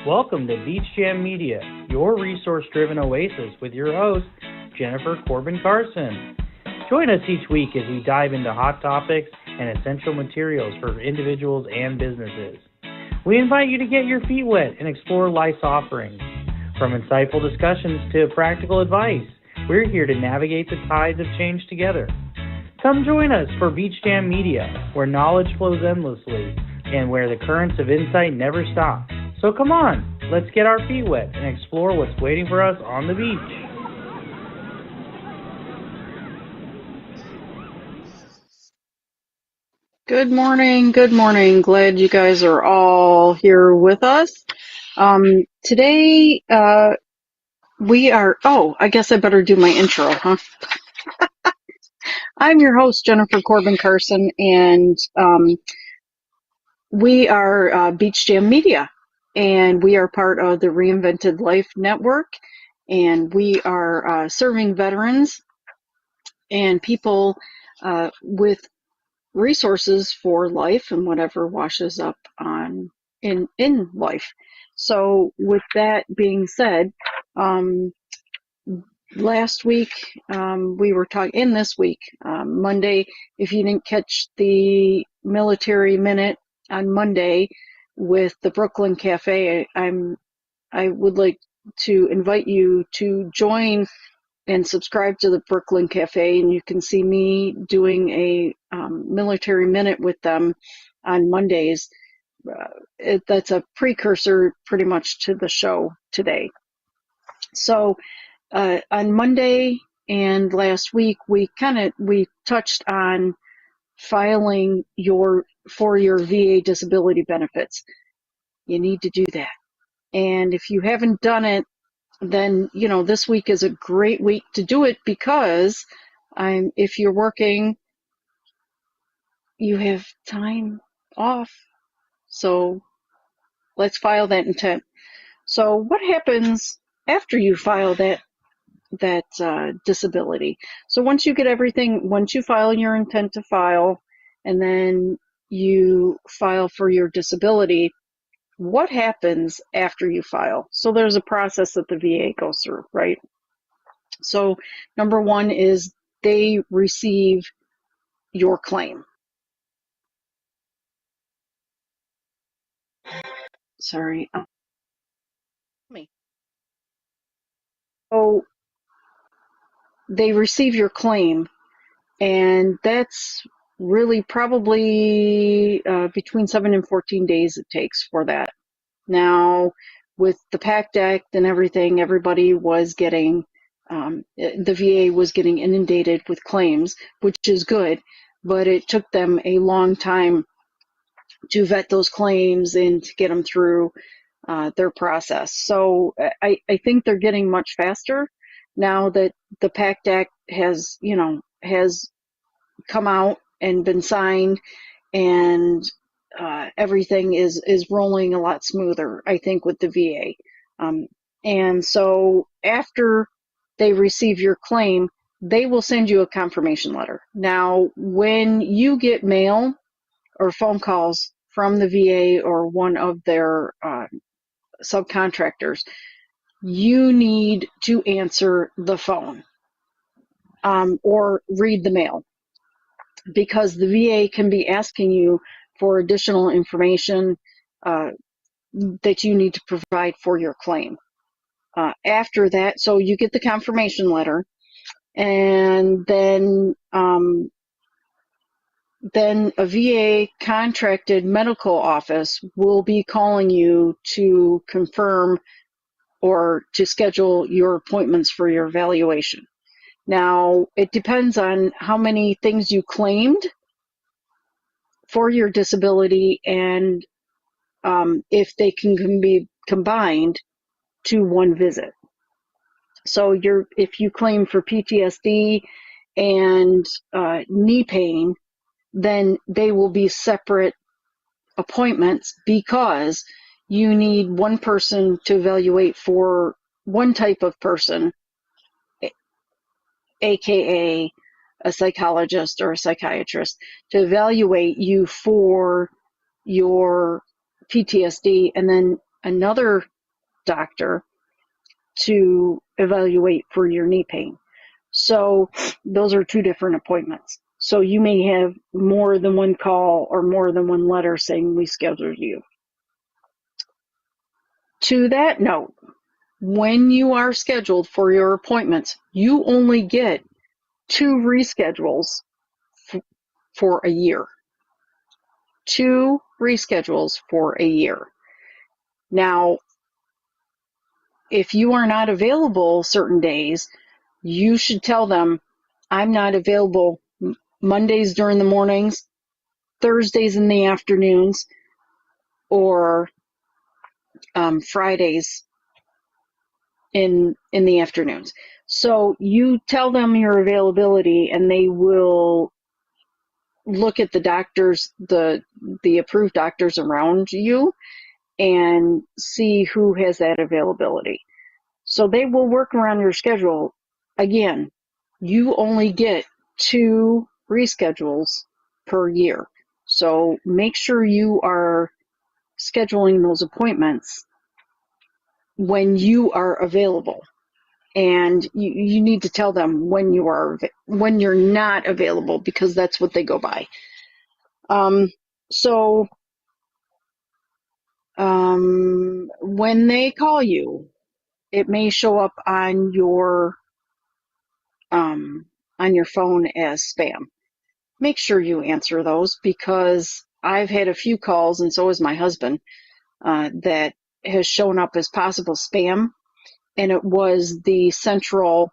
Welcome to Beach Jam Media, your resource-driven oasis with your host, Jennifer Corbin-Carson. Join us each week as we dive into hot topics and essential materials for individuals and businesses. We invite you to get your feet wet and explore life's offerings. From insightful discussions to practical advice, we're here to navigate the tides of change together. Come join us for Beach Jam Media, where knowledge flows endlessly and where the currents of insight never stop. So come on, let's get our feet wet and explore what's waiting for us on the beach. Good morning. Glad you guys are all here with us. Today, we are, I guess I better do my intro, huh? I'm your host, Jennifer Corbin-Carson, and we are Beach Jam Media, and we are part of the Reinvented Life Network, and we are serving veterans and people with resources for life and whatever washes up in life. So with that being said, last week we were talking, this week, Monday, if you didn't catch the Military Minute on Monday with the Brooklyn Cafe, I would like to invite you to join and subscribe to the Brooklyn Cafe, and you can see me doing a Military Minute with them on Mondays. That's a precursor pretty much to the show today. So on Monday and last week, we touched on filing for your VA disability benefits. You need to do that. And if you haven't done it, then, this week is a great week to do it, because if you're working, you have time off. So let's file that intent. So what happens after you file that disability? So once you file your intent to file, and then you file for your disability, what happens after you file? So there's a process that the VA goes through, right? So number one is they receive your claim. Sorry. So they receive your claim, and that's really probably between 7 and 14 days it takes for that. Now, with the PACT Act and everything, everybody was getting, the VA was getting inundated with claims, which is good, but it took them a long time to vet those claims and to get them through their process. So I think they're getting much faster now that the PACT Act has come out and been signed, and everything is rolling a lot smoother, I think, with the VA. And so after they receive your claim, they will send you a confirmation letter. Now, when you get mail or phone calls from the VA or one of their subcontractors, you need to answer the phone or read the mail, because the VA can be asking you for additional information that you need to provide for your claim. After that, so you get the confirmation letter, and then a VA contracted medical office will be calling you to confirm or to schedule your appointments for your evaluation. Now, it depends on how many things you claimed for your disability, and if they can be combined to one visit. So if you claim for PTSD and knee pain, then they will be separate appointments, because you need one person to evaluate for one type of person, aka a psychologist or a psychiatrist, to evaluate you for your PTSD, and then another doctor to evaluate for your knee pain. So those are two different appointments. So you may have more than one call or more than one letter saying we scheduled you. To that note, when you are scheduled for your appointments, you only get 2 reschedules for a year. 2 reschedules for a year. Now, if you are not available certain days, you should tell them, I'm not available Mondays during the mornings, Thursdays in the afternoons, or Fridays in the afternoons. So you tell them your availability, and they will look at the doctors, the approved doctors around you, and see who has that availability. So they will work around your schedule. Again, you only get 2 reschedules per year. So make sure you are scheduling those appointments when you are available. And you need to tell them when you're not available, because that's what they go by. When they call you, it may show up on your phone as spam. Make sure you answer those, because I've had a few calls, and so has my husband, that has shown up as possible spam, and it was the central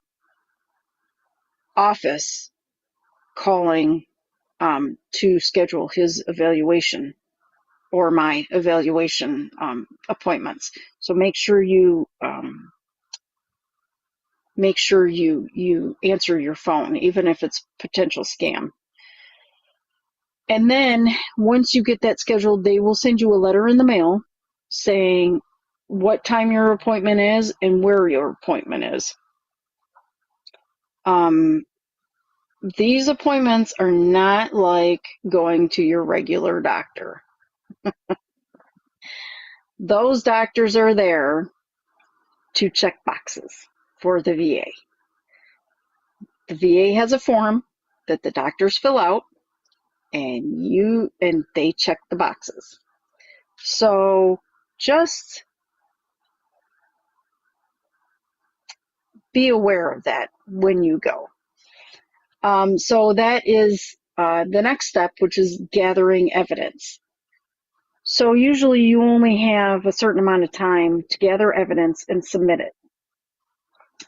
office calling to schedule his evaluation or my evaluation appointments. So make sure you answer your phone, even if it's potential scam. And then once you get that scheduled, they will send you a letter in the mail saying what time your appointment is and where your appointment is. These appointments are not like going to your regular doctor. Those doctors are there to check boxes for the VA. The VA has a form that the doctors fill out, and they check the boxes. So just be aware of that when you go. So that is the next step, which is gathering evidence. So usually you only have a certain amount of time to gather evidence and submit it.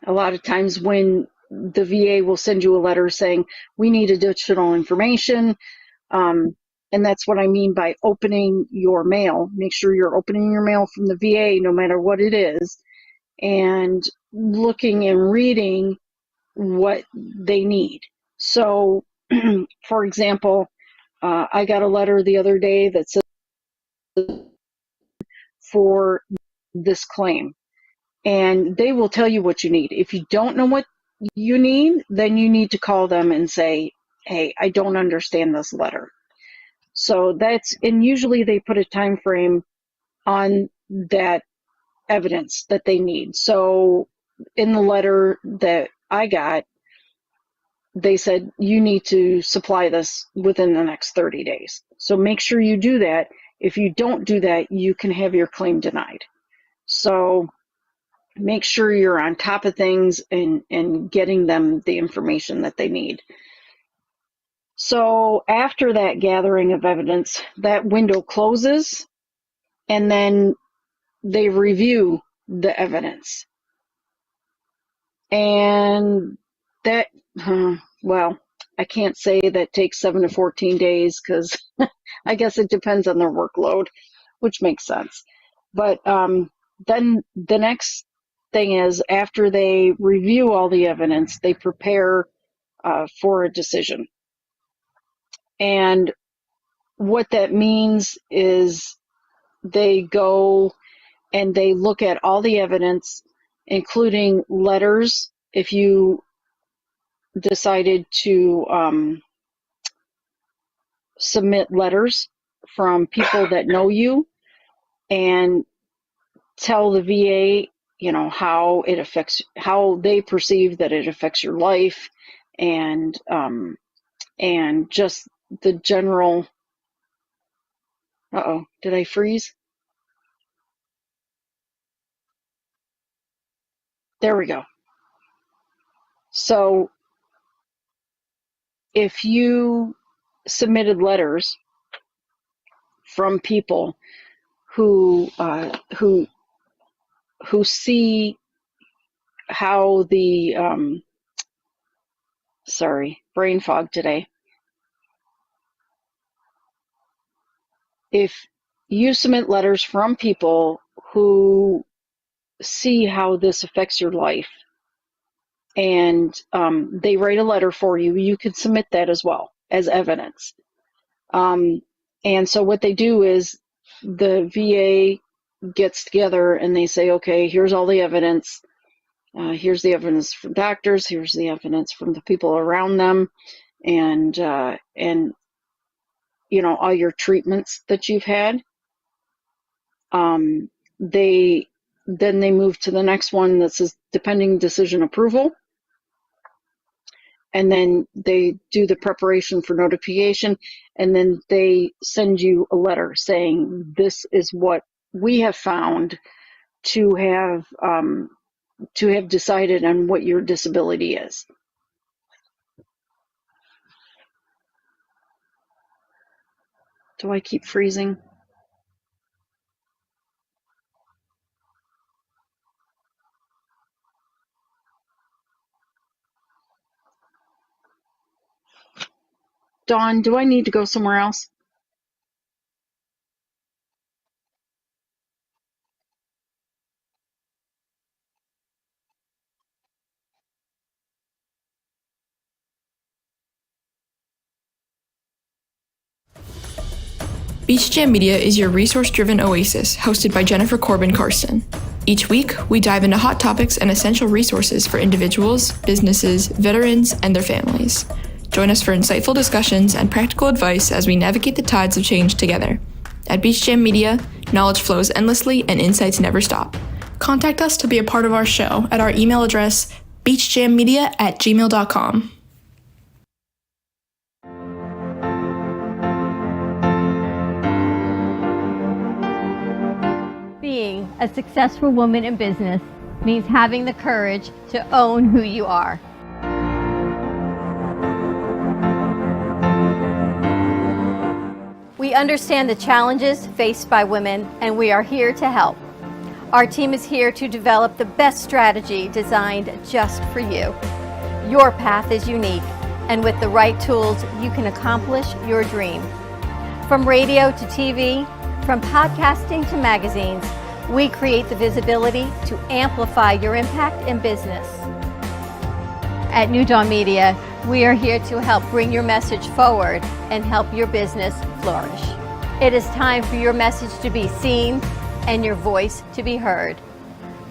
A lot of times when the VA will send you a letter saying, we need additional information, and that's what I mean by opening your mail. Make sure you're opening your mail from the VA, no matter what it is, and looking and reading what they need. So, for example, I got a letter the other day that said for this claim, and they will tell you what you need. If you don't know what you need, then you need to call them and say, hey, I don't understand this letter. So and usually they put a time frame on that evidence that they need. So in the letter that I got, they said you need to supply this within the next 30 days. So make sure you do that. If you don't do that, you can have your claim denied. So make sure you're on top of things and getting them the information that they need. So after that gathering of evidence, that window closes, and then they review the evidence. And that, well, I can't say that takes 7 to 14 days, because I guess it depends on their workload, which makes sense. But then the next thing is, after they review all the evidence, they prepare for a decision. And what that means is they go and they look at all the evidence, including letters. If you decided to submit letters from people that know you, and tell the VA, how they perceive that it affects your life, and just the general. Uh-oh, did I freeze? There we go. So if you submitted letters from people who see how the sorry, brain fog today. If you submit letters from people who see how this affects your life, and they write a letter for you, you can submit that as well as evidence. And so what they do is the VA gets together and they say, okay, here's all the evidence. Here's the evidence from doctors. Here's the evidence from the people around them, and all your treatments that you've had. They move to the next one that says depending decision approval, and then they do the preparation for notification, and then they send you a letter saying this is what we have found to have decided on what your disability is. Do I keep freezing? Dawn, do I need to go somewhere else? Beach Jam Media is your resource-driven oasis, hosted by Jennifer Corbin-Carson. Each week, we dive into hot topics and essential resources for individuals, businesses, veterans, and their families. Join us for insightful discussions and practical advice as we navigate the tides of change together. At Beach Jam Media, knowledge flows endlessly and insights never stop. Contact us to be a part of our show at our email address, beachjammedia@gmail.com. Being a successful woman in business means having the courage to own who you are. We understand the challenges faced by women, and we are here to help. Our team is here to develop the best strategy designed just for you. Your path is unique, and with the right tools, you can accomplish your dream. From radio to TV, from podcasting to magazines, we create the visibility to amplify your impact in business. At New Dawn Media, we are here to help bring your message forward and help your business flourish. It is time for your message to be seen and your voice to be heard.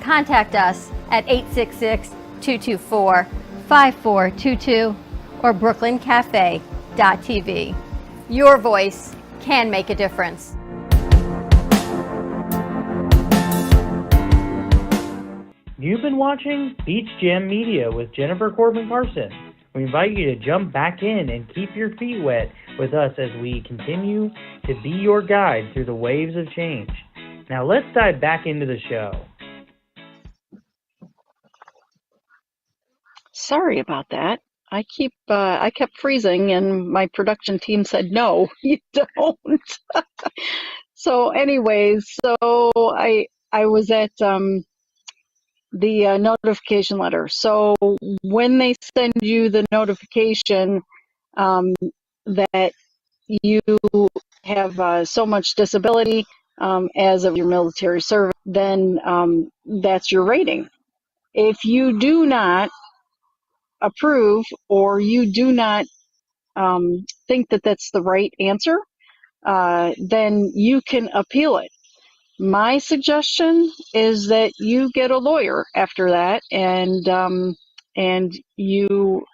Contact us at 866-224-5422 or brooklyncafe.tv. Your voice can make a difference. You've been watching Beach Jam Media with Jennifer Corbin-Carson. We invite you to jump back in and keep your feet wet with us as we continue to be your guide through the waves of change. Now let's dive back into the show. Sorry about that. I kept freezing, and my production team said, no, you don't. So anyways, I was at the notification letter. So when they send you the notification that you have so much disability as of your military service, then that's your rating. If you do not approve, or you do not think that that's the right answer, then you can appeal it. My suggestion is that you get a lawyer after that, and you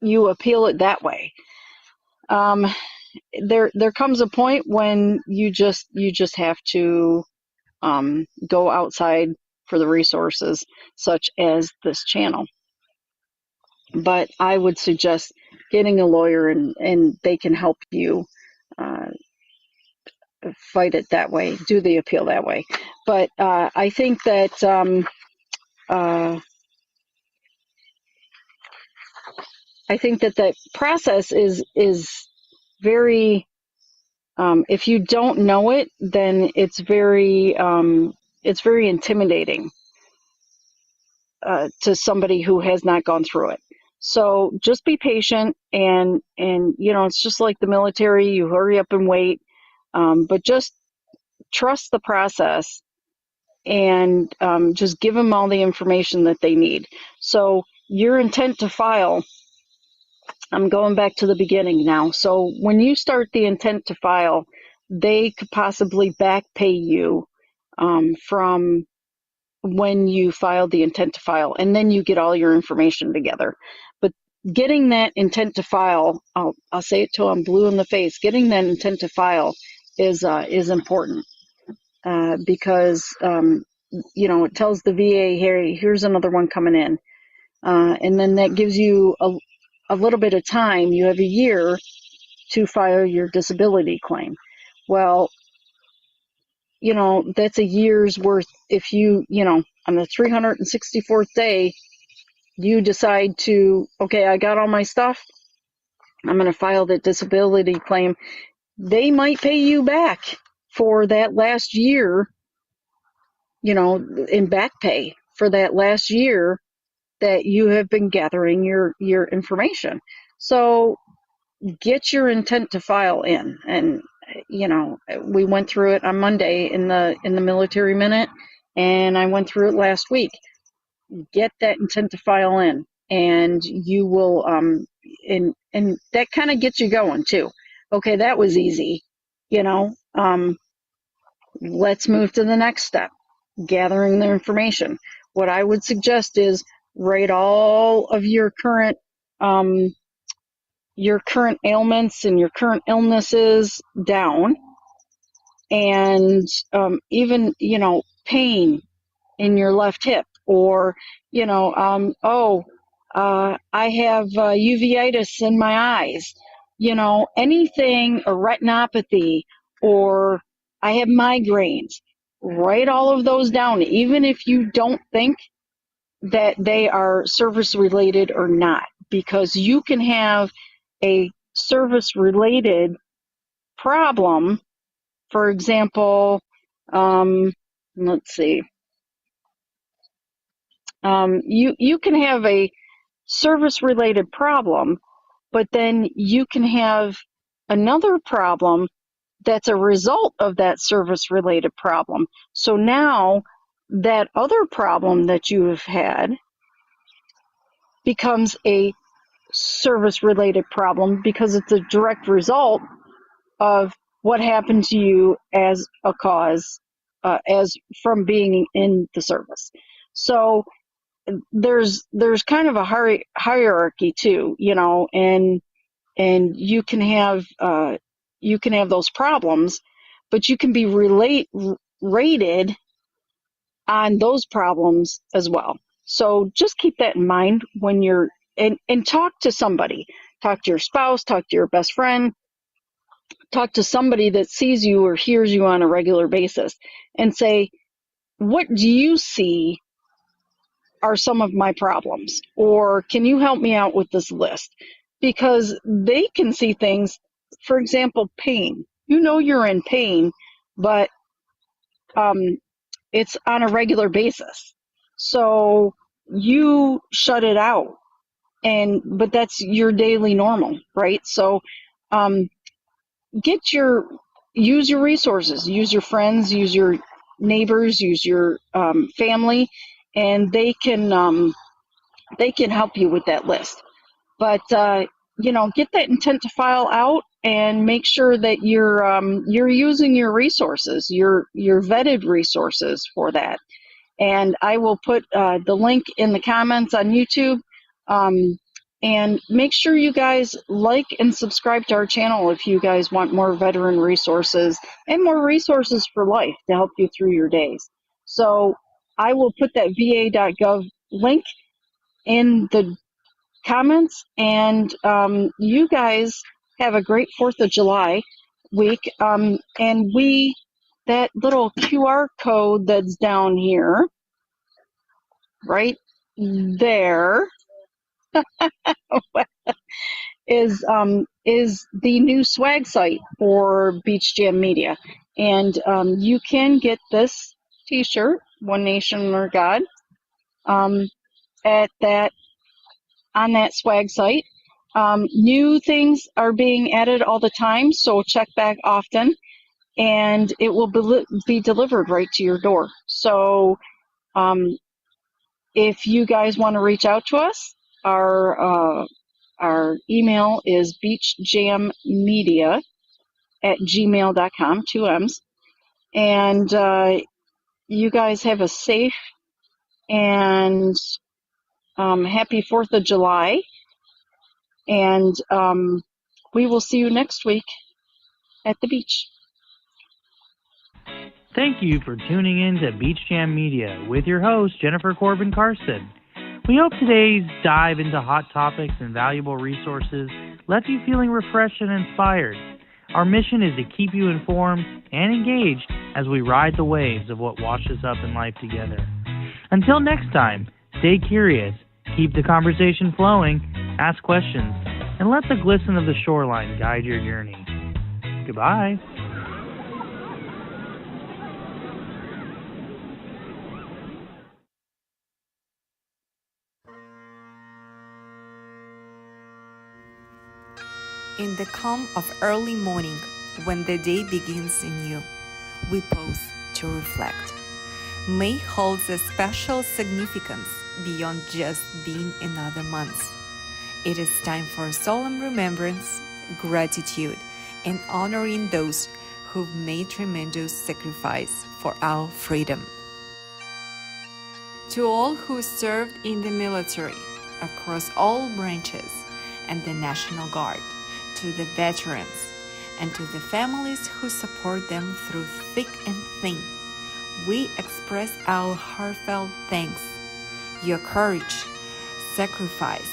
appeal it that way. There comes a point when you just have to go outside for the resources such as this channel. But I would suggest getting a lawyer, and they can help you fight it that way, do the appeal that way. But I think that that process is very, if you don't know it, then it's very intimidating to somebody who has not gone through it. So just be patient, and it's just like the military. You hurry up and wait, but just trust the process, and just give them all the information that they need. So your intent to file, I'm going back to the beginning now. So when you start the intent to file, they could possibly back pay you from when you filed the intent to file, and then you get all your information together. But getting that intent to file, I'll say it till I'm blue in the face, getting that intent to file is important, because it tells the VA, hey, here's another one coming in, and then that gives you a little bit of time. You have a year to file your disability claim. Well, that's a year's worth. If you on the 364th day, you decide to, okay, I got all my stuff, I'm going to file the disability claim, they might pay you back for that last year, in back pay for that last year that you have been gathering your information. So get your intent to file in. And we went through it on Monday in the military minute, and I went through it last week. Get that intent to file in, and you will and that kind of gets you going too. Okay, that was easy. Let's move to the next step, gathering the information. What I would suggest is write all of your current ailments and your current illnesses down, and even pain in your left hip, or I have uveitis in my eyes, anything, or retinopathy, or I have migraines. Write all of those down, even if you don't think that they are service related or not, because you can have a service related problem. For example, let's see, you can have a service related problem, but then you can have another problem that's a result of that service related problem. So now that other problem that you have had becomes a service related problem, because it's a direct result of what happened to you as a cause, as from being in the service. So there's kind of a hierarchy too, and you can have those problems, but you can be rated on those problems as well. So just keep that in mind when you're and talk to somebody. Talk to your spouse, talk to your best friend, talk to somebody that sees you or hears you on a regular basis, and say, what do you see are some of my problems? Or can you help me out with this list? Because they can see things, for example, pain. You're in pain, but it's on a regular basis. So you shut it out, but that's your daily normal, right? So use your resources, use your friends, use your neighbors, use your family, and they can help you with that list. But get that intent to file out, and make sure that you're using your resources, your vetted resources for that. And I will put the link in the comments on YouTube. And make sure you guys like and subscribe to our channel if you guys want more veteran resources and more resources for life to help you through your days. So I will put that va.gov link in the comments, and you guys have a great 4th of July week. And that little QR code that's down here, right there, is the new swag site for Beach Jam Media, and you can get this T-shirt, One Nation Under God, at that on that swag site. New things are being added all the time, so check back often, and it will be delivered right to your door. So if you guys want to reach out to us, our email is beachjammedia@gmail.com, 2 M's. And you guys have a safe and happy 4th of July. And we will see you next week at the beach. Thank you for tuning in to Beach Jam Media with your host, Jennifer Corbin-Carson. We hope today's dive into hot topics and valuable resources left you feeling refreshed and inspired. Our mission is to keep you informed and engaged as we ride the waves of what washes up in life together. Until next time, stay curious, keep the conversation flowing, ask questions, and let the glisten of the shoreline guide your journey. Goodbye. In the calm of early morning, when the day begins anew, we pause to reflect. May holds a special significance beyond just being another month. It is time for solemn remembrance, gratitude, and honoring those who've made tremendous sacrifice for our freedom. To all who served in the military, across all branches, and the National Guard, to the veterans, and to the families who support them through thick and thin, we express our heartfelt thanks. Your courage, sacrifice,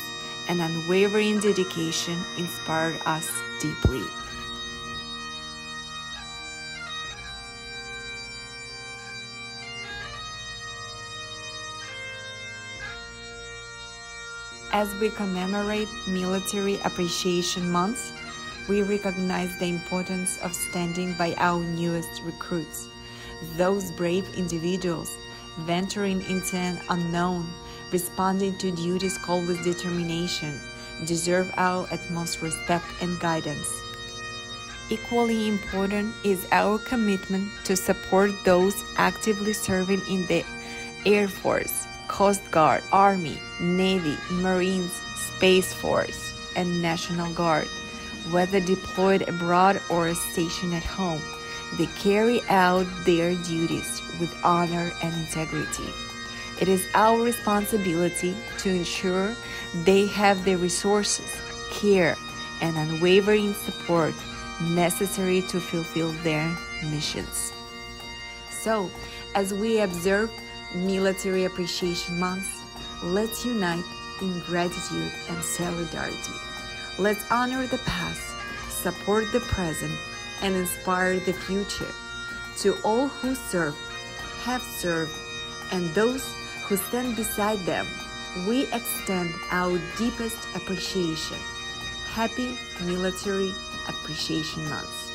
and unwavering dedication inspired us deeply. As we commemorate Military Appreciation Month, we recognize the importance of standing by our newest recruits. Those brave individuals venturing into an unknown, responding to duties called with determination, deserve our utmost respect and guidance. Equally important is our commitment to support those actively serving in the Air Force, Coast Guard, Army, Navy, Marines, Space Force, and National Guard. Whether deployed abroad or stationed at home, they carry out their duties with honor and integrity. It is our responsibility to ensure they have the resources, care, and unwavering support necessary to fulfill their missions. So, as we observe Military Appreciation Month, let's unite in gratitude and solidarity. Let's honor the past, support the present, and inspire the future. To all who serve, have served, and those who stand beside them, we extend our deepest appreciation. Happy Military Appreciation Month.